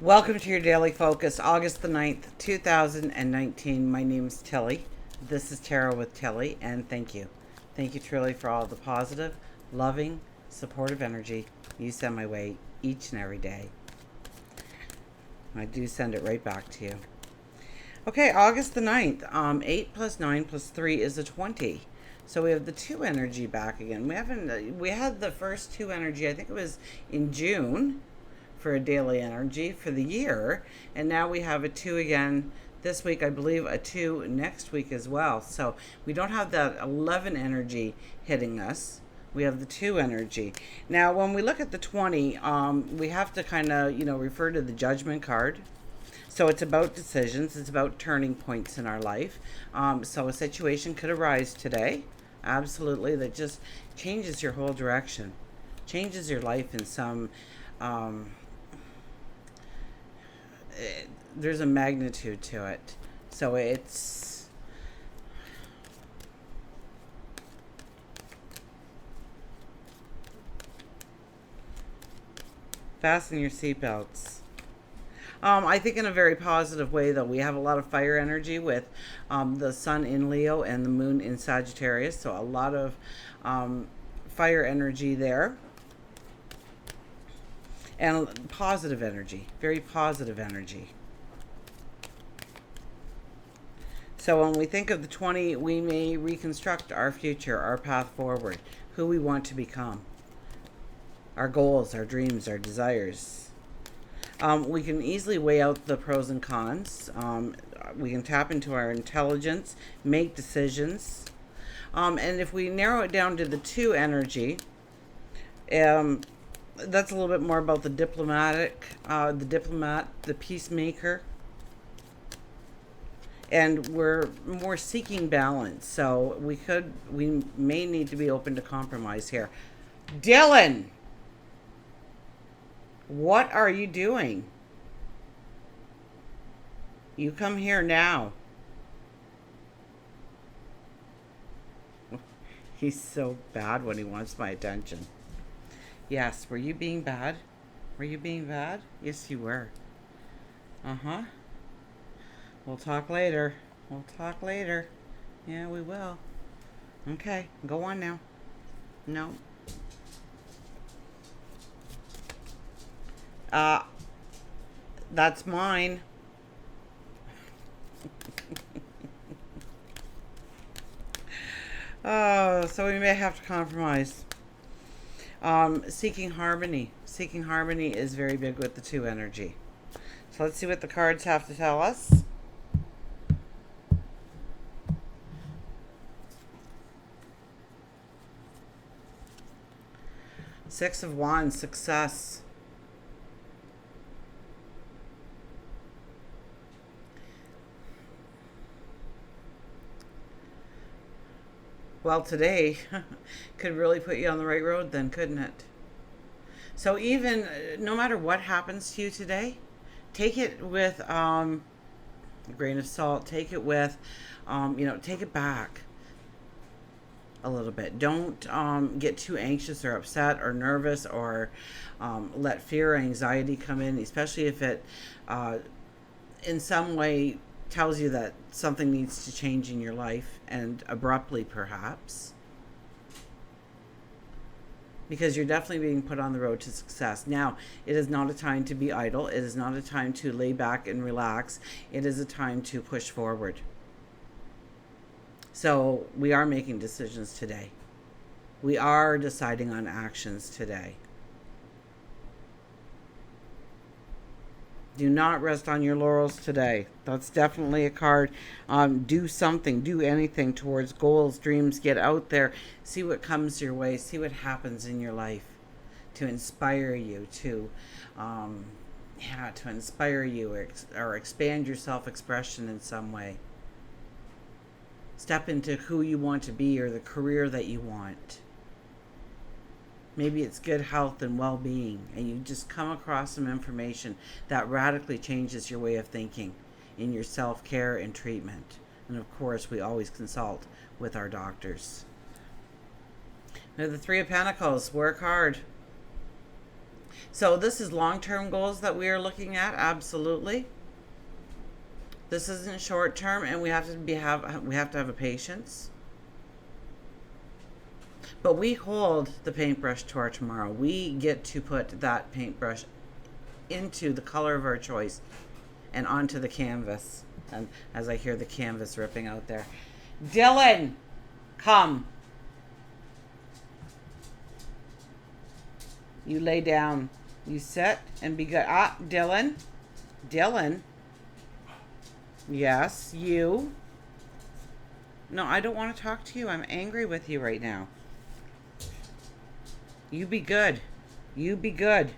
Welcome to your daily focus, August the 9th, 2019. My name is Tilly. This is Tarot with Tilly, and thank you. Thank you truly for all the positive, loving, supportive energy you send my way each and every day. I do send it right back to you. Okay, August the 9th. 8 plus 9 plus 3 is a 20. So we have the 2 energy back again. We had the first 2 energy, I think it was in June, for a daily energy for the year, and now we have a 2 again this week. I believe a 2 next week as well. So we don't have that 11 energy hitting us. We have the 2 energy. Now when we look at the 20, we have to kind of refer to the Judgment card. So it's about decisions, it's about turning points in our life. So a situation could arise today, absolutely, that just changes your whole direction, changes your life in some there's a magnitude to it. So it's fasten your seatbelts. I think in a very positive way, though. We have a lot of fire energy with the sun in Leo and the moon in Sagittarius. So a lot of fire energy there. And positive energy, very positive energy. So when we think of the 20, we may reconstruct our future, our path forward, who we want to become, our goals, our dreams, our desires. We can easily weigh out the pros and cons. We can tap into our intelligence, make decisions. And if we narrow it down to the 2 energy, that's a little bit more about the diplomat, the peacemaker. And we're more seeking balance. So we may need to be open to compromise here. Dylan, what are you doing? You come here now. He's so bad when he wants my attention. Yes, were you being bad? Were you being bad? Yes, you were. Uh-huh. We'll talk later. We'll talk later. Yeah, we will. Okay, go on now. No. Uh, that's mine. Oh, so we may have to compromise. Seeking harmony. Seeking harmony is very big with the 2 energy. So let's see what the cards have to tell us. Six of Wands, success. Well, today could really put you on the right road then, couldn't it? So even no matter what happens to you today, take it with a grain of salt. Take it with, take it back a little bit. Don't get too anxious or upset or nervous or let fear or anxiety come in, especially if it in some way tells you that something needs to change in your life, and abruptly perhaps, because you're definitely being put on the road to success. Now, it is not a time to be idle. It is not a time to lay back and relax. It is a time to push forward. So we are making decisions today. We are deciding on actions today. Do not rest on your laurels today. That's definitely a card. Do something, do anything towards goals, dreams. Get out there, see what comes your way, see what happens in your life to inspire you, to inspire you or expand your self-expression in some way. Step into who you want to be or the career that you want. Maybe it's good health and well-being, and you just come across some information that radically changes your way of thinking in your self-care and treatment. And of course, we always consult with our doctors. Now, the 3 of Pentacles, work hard. So this is long-term goals that we are looking at, absolutely. This isn't short-term, and we have to have a patience. But we hold the paintbrush to our tomorrow. We get to put that paintbrush into the color of our choice and onto the canvas. And as I hear the canvas ripping out there, Dylan, come. You lay down. You sit and be good. Ah, Dylan. Dylan. Yes, you. No, I don't want to talk to you. I'm angry with you right now. You be good. You be good.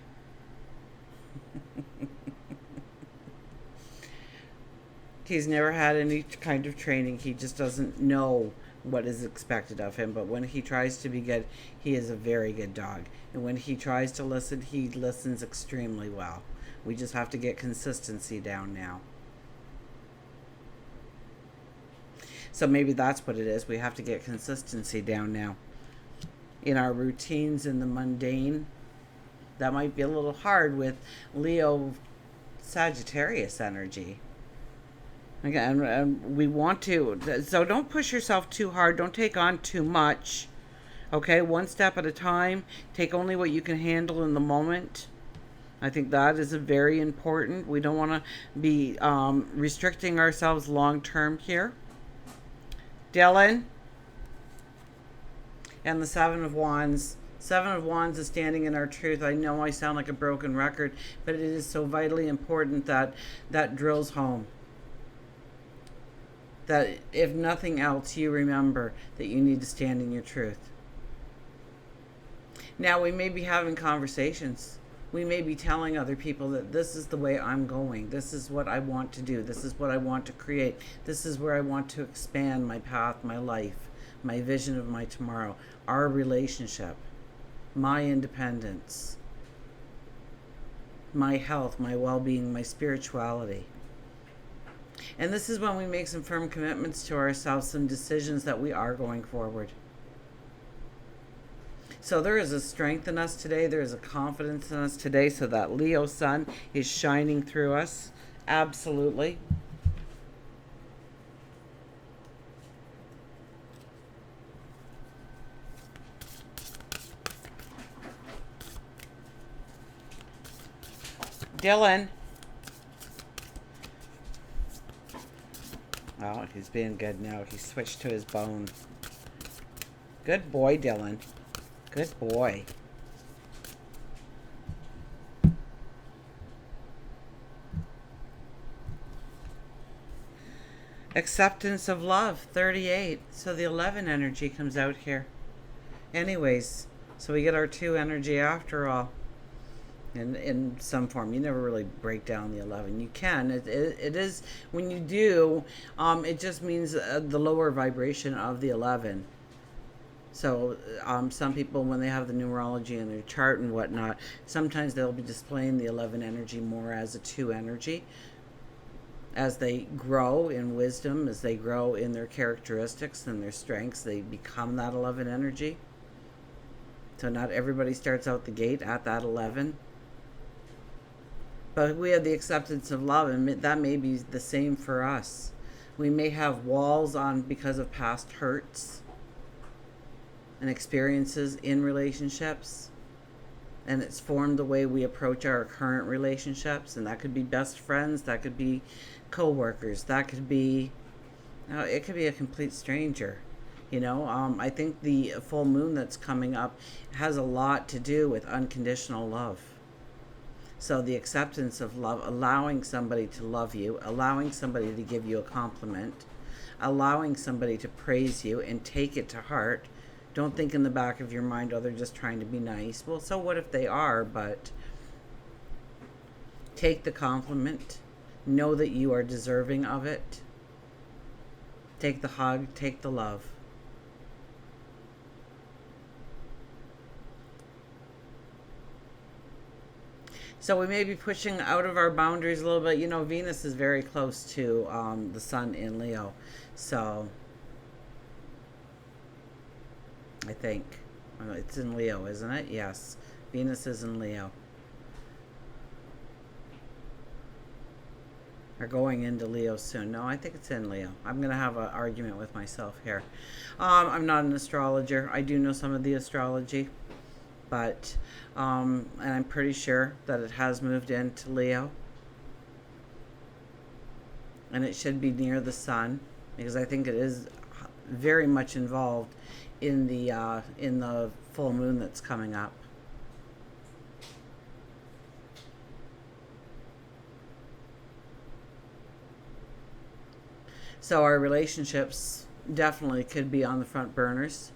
He's never had any kind of training. He just doesn't know what is expected of him. But when he tries to be good, he is a very good dog. And when he tries to listen, he listens extremely well. We just have to get consistency down now. So maybe that's what it is. We have to get consistency down now. In our routines, in the mundane. That might be a little hard with Leo Sagittarius energy. Again, we want to. So don't push yourself too hard. Don't take on too much. Okay, one step at a time. Take only what you can handle in the moment. I think that is very important. We don't want to be restricting ourselves long term here. Dylan. And the Seven of Wands. Seven of Wands is standing in our truth. I know I sound like a broken record, but it is so vitally important that that drills home. That if nothing else, you remember that you need to stand in your truth. Now, we may be having conversations. We may be telling other people that this is the way I'm going. This is what I want to do. This is what I want to create. This is where I want to expand my path, my life, my vision of my tomorrow, our relationship, my independence, my health, my well-being, my spirituality. And this is when we make some firm commitments to ourselves, some decisions that we are going forward. So there is a strength in us today. There is a confidence in us today. So that Leo sun is shining through us. Absolutely. Dylan. Oh, he's being good now. He switched to his bone. Good boy, Dylan. Good boy. Acceptance of love, 38. So the 11 energy comes out here. Anyways, so we get our 2 energy after all. In some form. You never really break down the 11. You can. It is, when you do, it just means the lower vibration of the 11. So some people, when they have the numerology in their chart and whatnot, sometimes they'll be displaying the 11 energy more as a 2 energy. As they grow in wisdom, as they grow in their characteristics and their strengths, they become that 11 energy. So not everybody starts out the gate at that 11. But we have the acceptance of love, and that may be the same for us. We may have walls on because of past hurts and experiences in relationships, and it's formed the way we approach our current relationships. And that could be best friends, that could be co-workers, that could be, it could be a complete stranger. I think the full moon that's coming up has a lot to do with unconditional love. So the acceptance of love, allowing somebody to love you, allowing somebody to give you a compliment, allowing somebody to praise you and take it to heart. Don't think in the back of your mind, oh, they're just trying to be nice. Well, so what if they are? But take the compliment. Know that you are deserving of it. Take the hug, take the love. So we may be pushing out of our boundaries a little bit. Venus is very close to the sun in Leo. So I think it's in Leo, isn't it? Yes. Venus is in Leo. are going into Leo soon. No, I think it's in Leo. I'm going to have an argument with myself here. I'm not an astrologer. I do know some of the astrology, but and I'm pretty sure that it has moved into Leo, and it should be near the sun, because I think it is very much involved in the full moon that's coming up. So our relationships definitely could be on the front burners.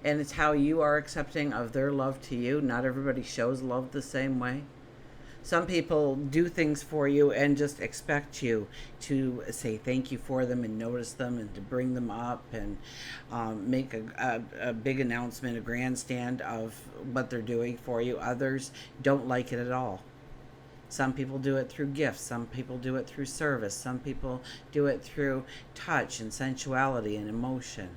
And it's how you are accepting of their love to you. Not everybody shows love the same way. Some people do things for you and just expect you to say thank you for them and notice them and to bring them up and make a big announcement, a grandstand of what they're doing for you. Others don't like it at all. Some people do it through gifts. Some people do it through service. Some people do it through touch and sensuality and emotion.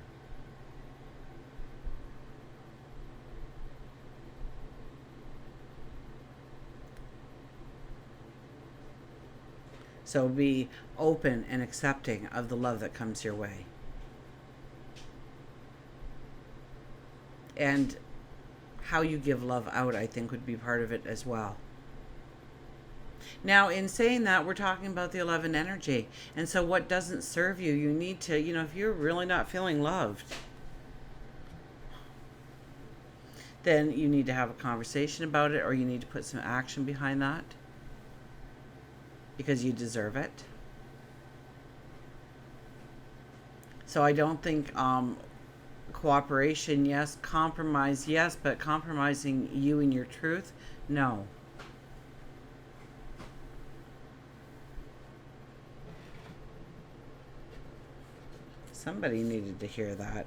So be open and accepting of the love that comes your way. And how you give love out, I think, would be part of it as well. Now, in saying that, we're talking about the 11 energy. And so what doesn't serve you, you need to, if you're really not feeling loved, then you need to have a conversation about it, or you need to put some action behind that, because you deserve it. So I don't think cooperation, yes. Compromise, yes. But compromising you and your truth, no. Somebody needed to hear that.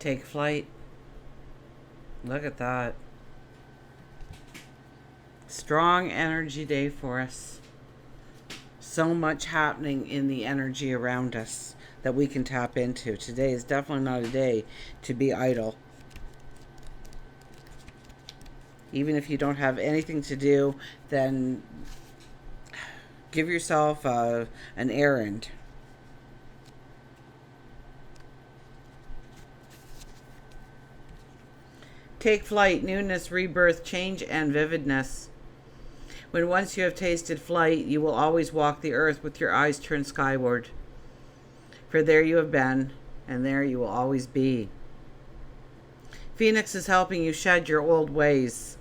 Take flight. Look at that. Strong energy day for us. So much happening in the energy around us that we can tap into. Today is definitely not a day to be idle. Even if you don't have anything to do, then give yourself an errand. Take flight, newness, rebirth, change, and vividness. When once you have tasted flight, you will always walk the earth with your eyes turned skyward. For there you have been, and there you will always be. Phoenix is helping you shed your old ways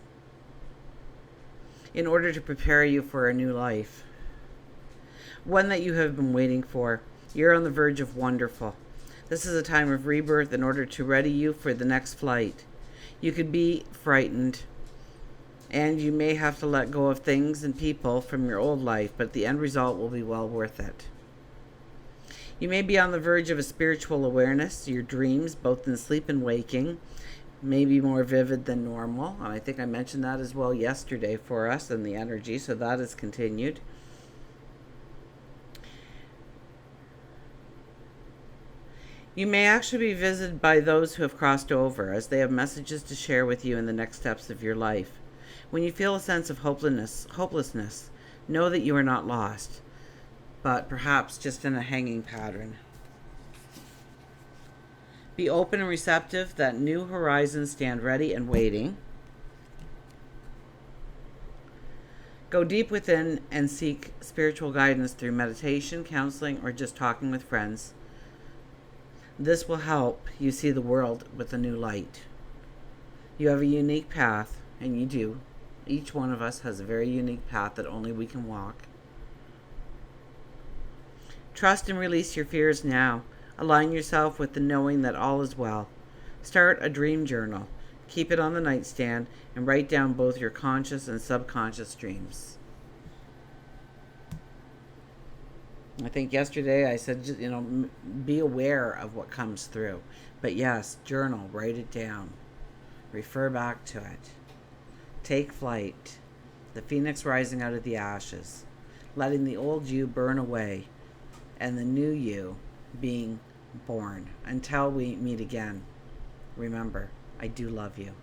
in order to prepare you for a new life. One that you have been waiting for. You're on the verge of wonderful. This is a time of rebirth in order to ready you for the next flight. You could be frightened, and you may have to let go of things and people from your old life, but the end result will be well worth it. You may be on the verge of a spiritual awareness. Your dreams, both in sleep and waking, may be more vivid than normal. And I think I mentioned that as well yesterday for us and the energy, so that is continued. You may actually be visited by those who have crossed over, as they have messages to share with you in the next steps of your life. When you feel a sense of hopelessness, know that you are not lost, but perhaps just in a hanging pattern. Be open and receptive that new horizons stand ready and waiting. Go deep within and seek spiritual guidance through meditation, counseling, or just talking with friends. This will help you see the world with a new light. You have a unique path, and you do. Each one of us has a very unique path that only we can walk. Trust and release your fears now. Align yourself with the knowing that all is well. Start a dream journal. Keep it on the nightstand and write down both your conscious and subconscious dreams. I think yesterday I said, be aware of what comes through. But yes, journal, write it down. Refer back to it. Take flight. The phoenix rising out of the ashes, letting the old you burn away and the new you being born. Until we meet again, remember, I do love you.